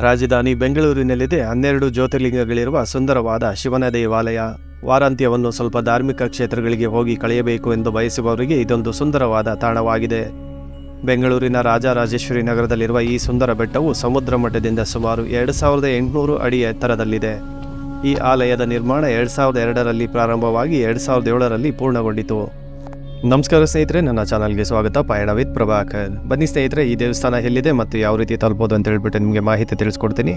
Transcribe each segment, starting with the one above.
ರಾಜಧಾನಿ ಬೆಂಗಳೂರಿನಲ್ಲಿದೆ 12 ಜ್ಯೋತಿರ್ಲಿಂಗಗಳಿರುವ ಸುಂದರವಾದ ಶಿವನ ದೇವಾಲಯ. ವಾರಾಂತ್ಯವನ್ನು ಸ್ವಲ್ಪ ಧಾರ್ಮಿಕ ಕ್ಷೇತ್ರಗಳಿಗೆ ಹೋಗಿ ಕಳೆಯಬೇಕು ಎಂದು ಬಯಸುವವರಿಗೆ ಇದೊಂದು ಸುಂದರವಾದ ತಾಣವಾಗಿದೆ. ಬೆಂಗಳೂರಿನ ರಾಜರಾಜೇಶ್ವರಿ ನಗರದಲ್ಲಿರುವ ಈ ಸುಂದರ ಬೆಟ್ಟವು ಸಮುದ್ರ ಮಟ್ಟದಿಂದ ಸುಮಾರು 2800 ಅಡಿ ಎತ್ತರದಲ್ಲಿದೆ. ಈ ಆಲಯದ ನಿರ್ಮಾಣ 2002ರಲ್ಲಿ ಪ್ರಾರಂಭವಾಗಿ 2007ರಲ್ಲಿ ಪೂರ್ಣಗೊಂಡಿತು. ನಮಸ್ಕಾರ ಸ್ನೇಹಿತರೆ, ನನ್ನ ಚಾನಲ್ಗೆ ಸ್ವಾಗತ. ಪಯಣ ವಿತ್ ಪ್ರಭಾಕರ್. ಬನ್ನಿ ಸ್ನೇಹಿತರೆ, ಈ ದೇವಸ್ಥಾನ ಎಲ್ಲಿದೆ ಮತ್ತು ಯಾವ ರೀತಿ ತಲುಪೋದು ಅಂತ ಹೇಳ್ಬಿಟ್ಟು ನಿಮಗೆ ಮಾಹಿತಿ ತಿಳಿಸ್ಕೊಡ್ತೀನಿ.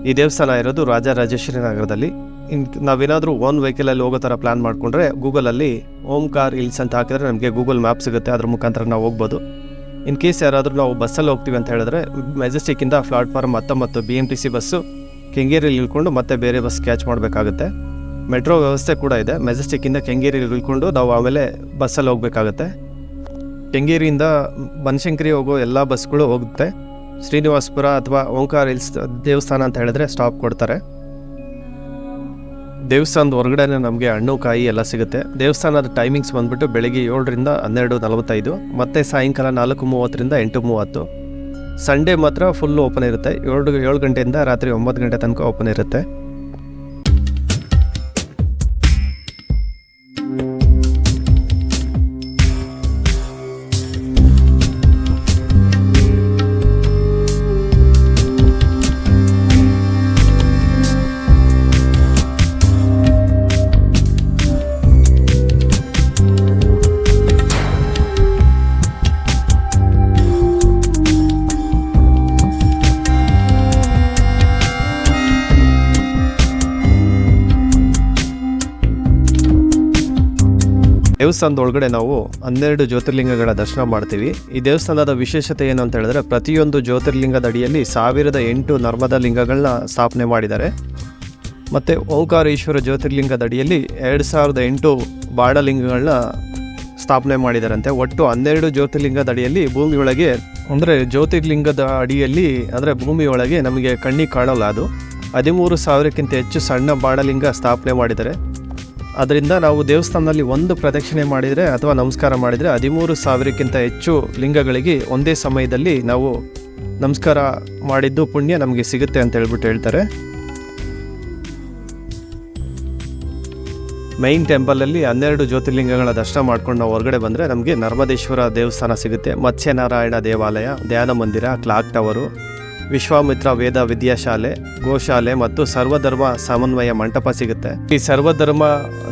ಈ ದೇವಸ್ಥಾನ ಇರೋದು ರಾಜರಾಜೇಶ್ವರಿ ನಗರದಲ್ಲಿ. ನಾವೇನಾದರೂ ಓನ್ ವೆಹಿಕಲಲ್ಲಿ ಹೋಗೋ ಥರ ಪ್ಲ್ಯಾನ್ ಮಾಡಿಕೊಂಡ್ರೆ ಗೂಗಲಲ್ಲಿ ಓಂಕಾರ್ ಹಿಲ್ಸ್ ಅಂತ ಹಾಕಿದ್ರೆ ನಮಗೆ ಗೂಗಲ್ ಮ್ಯಾಪ್ ಸಿಗುತ್ತೆ. ಅದ್ರ ಮುಖಾಂತರ ನಾವು ಹೋಗ್ಬೋದು. ಇನ್ ಕೇಸ್ ಯಾರಾದರೂ ನಾವು ಬಸ್ಸಲ್ಲಿ ಹೋಗ್ತೀವಿ ಅಂತ ಹೇಳಿದ್ರೆ ಮೆಜೆಸ್ಟಿಕ್ಕಿಂದ ಪ್ಲಾಟ್ಫಾರ್ಮ್ 19 BMTC ಬಸ್ಸು ಕೆಂಗೇರಿಯಲ್ಲಿ ಇಳ್ಕೊಂಡು ಮತ್ತೆ ಬೇರೆ ಬಸ್ ಕ್ಯಾಚ್ ಮಾಡಬೇಕಾಗುತ್ತೆ. ಮೆಟ್ರೋ ವ್ಯವಸ್ಥೆ ಕೂಡ ಇದೆ. ಮೆಜೆಸ್ಟಿಕ್ಕಿಂದ ಕೆಂಗೇರಿಯಲ್ಲಿ ಇಳ್ಕೊಂಡು ನಾವು ಆಮೇಲೆ ಬಸ್ಸಲ್ಲಿ ಹೋಗಬೇಕಾಗುತ್ತೆ. ಕೆಂಗೇರಿಯಿಂದ ಬನಶಂಕರಿ ಹೋಗೋ ಎಲ್ಲ ಬಸ್ಗಳು ಹೋಗುತ್ತೆ. ಶ್ರೀನಿವಾಸಪುರ ಅಥವಾ ಓಂಕಾರ್ ಹಿಲ್ಸ್ ದೇವಸ್ಥಾನ ಅಂತ ಹೇಳಿದ್ರೆ ಸ್ಟಾಪ್ ಕೊಡ್ತಾರೆ. ದೇವಸ್ಥಾನದ ಹೊರಗಡೆನೇ ನಮಗೆ ಹಣ್ಣು ಕಾಯಿ ಎಲ್ಲ ಸಿಗುತ್ತೆ. ದೇವಸ್ಥಾನದ ಟೈಮಿಂಗ್ಸ್ ಬಂದುಬಿಟ್ಟು ಬೆಳಗ್ಗೆ 7ರಿಂದ 12:45 ಮತ್ತು ಸಾಯಂಕಾಲ 4:30ರಿಂದ 8:30. ಸಂಡೇ ಮಾತ್ರ ಫುಲ್ಲು ಓಪನ್ ಇರುತ್ತೆ. 7 ಗಂಟೆಯಿಂದ ರಾತ್ರಿ 9 ಗಂಟೆ ತನಕ ಓಪನ್ ಇರುತ್ತೆ. ದೇವಸ್ಥಾನದ ಒಳಗಡೆ ನಾವು 12 ಜ್ಯೋತಿರ್ಲಿಂಗಗಳ ದರ್ಶನ ಮಾಡ್ತೀವಿ. ಈ ದೇವಸ್ಥಾನದ ವಿಶೇಷತೆ ಏನು ಅಂತ ಹೇಳಿದ್ರೆ ಪ್ರತಿಯೊಂದು ಜ್ಯೋತಿರ್ಲಿಂಗದ ಅಡಿಯಲ್ಲಿ 1008 ನರ್ಮದಾ ಲಿಂಗಗಳನ್ನ ಸ್ಥಾಪನೆ ಮಾಡಿದ್ದಾರೆ. ಮತ್ತು ಓಂಕಾರೇಶ್ವರ ಜ್ಯೋತಿರ್ಲಿಂಗದ ಅಡಿಯಲ್ಲಿ 2008 ಬಾಣಲಿಂಗಗಳನ್ನ ಸ್ಥಾಪನೆ ಮಾಡಿದಾರಂತೆ. ಒಟ್ಟು 12 ಜ್ಯೋತಿರ್ಲಿಂಗದ ಅಡಿಯಲ್ಲಿ ಭೂಮಿಯೊಳಗೆ ಅಂದರೆ ಜ್ಯೋತಿರ್ಲಿಂಗದ ಅಡಿಯಲ್ಲಿ ಅಂದರೆ ಭೂಮಿಯೊಳಗೆ ನಮಗೆ ಕಣ್ಣಿಗೆ ಕಾಣಲ್ಲ, ಅದು 13,000ಕ್ಕಿಂತ ಹೆಚ್ಚು ಸಣ್ಣ ಬಾಣಲಿಂಗ ಸ್ಥಾಪನೆ ಮಾಡಿದ್ದಾರೆ. ಅದರಿಂದ ನಾವು ದೇವಸ್ಥಾನದಲ್ಲಿ ಒಂದು ಪ್ರದಕ್ಷಿಣೆ ಮಾಡಿದರೆ ಅಥವಾ ನಮಸ್ಕಾರ ಮಾಡಿದರೆ 13,000ಕ್ಕಿಂತ ಹೆಚ್ಚು ಲಿಂಗಗಳಿಗೆ ಒಂದೇ ಸಮಯದಲ್ಲಿ ನಾವು ನಮಸ್ಕಾರ ಮಾಡಿದ್ದು ಪುಣ್ಯ ನಮಗೆ ಸಿಗುತ್ತೆ ಅಂತ ಹೇಳ್ತಾರೆ. ಮೈನ್ ಟೆಂಪಲಲ್ಲಿ 12 ಜ್ಯೋತಿರ್ಲಿಂಗಗಳ ದರ್ಶನ ಮಾಡ್ಕೊಂಡು ನಾವು ಹೊರಗಡೆ ಬಂದರೆ ನಮಗೆ ನರ್ಮದೇಶ್ವರ ದೇವಸ್ಥಾನ ಸಿಗುತ್ತೆ, ಮತ್ಸ್ಯನಾರಾಯಣ ದೇವಾಲಯ, ಧ್ಯಾನ ಮಂದಿರ, ಕ್ಲಾಕ್ ಟವರು, ವಿಶ್ವಾಮಿತ್ರ ವೇದ ವಿದ್ಯಾಶಾಲೆ, ಗೋಶಾಲೆ ಮತ್ತು ಸರ್ವಧರ್ಮ ಸಮನ್ವಯ ಮಂಟಪ ಸಿಗುತ್ತೆ. ಈ ಸರ್ವಧರ್ಮ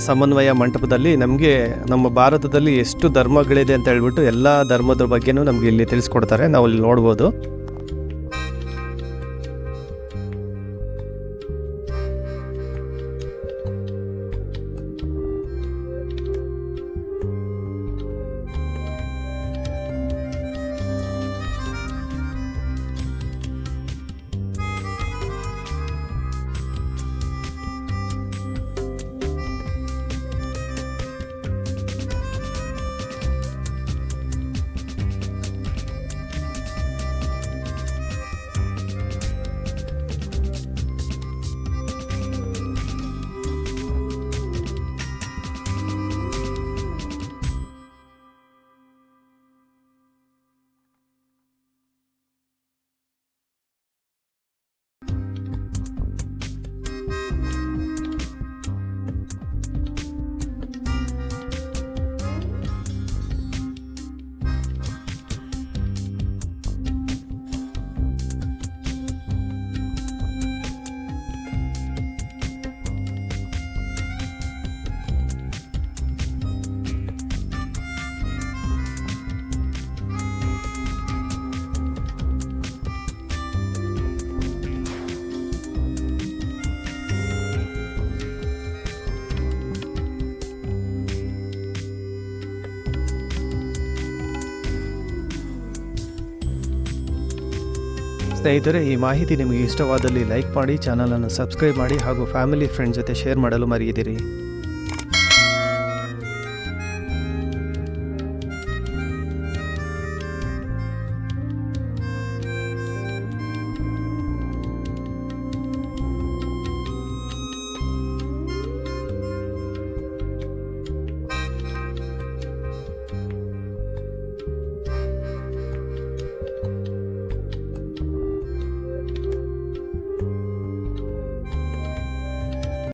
ಸಮನ್ವಯ ಮಂಟಪದಲ್ಲಿ ನಮಗೆ ನಮ್ಮ ಭಾರತದಲ್ಲಿ ಎಷ್ಟು ಧರ್ಮಗಳಿದೆ ಅಂತ ಹೇಳ್ಬಿಟ್ಟು ಎಲ್ಲ ಧರ್ಮದ ಬಗ್ಗೆನೂ ನಮಗೆ ಇಲ್ಲಿ ತಿಳಿಸ್ಕೊಡ್ತಾರೆ. ನಾವು ಇಲ್ಲಿ ನೋಡ್ಬೋದು. ಸ್ನೇಹಿತರೆ, ಈ ಮಾಹಿತಿ ನಿಮಗೆ ಇಷ್ಟವಾದಲ್ಲಿ ಲೈಕ್ ಮಾಡಿ, ಚಾನಲನ್ನು ಸಬ್ಸ್ಕ್ರೈಬ್ ಮಾಡಿ ಹಾಗೂ ಫ್ಯಾಮಿಲಿ ಫ್ರೆಂಡ್ಸ್ ಜೊತೆ ಶೇರ್ ಮಾಡಲು ಮರೆಯದಿರಿ.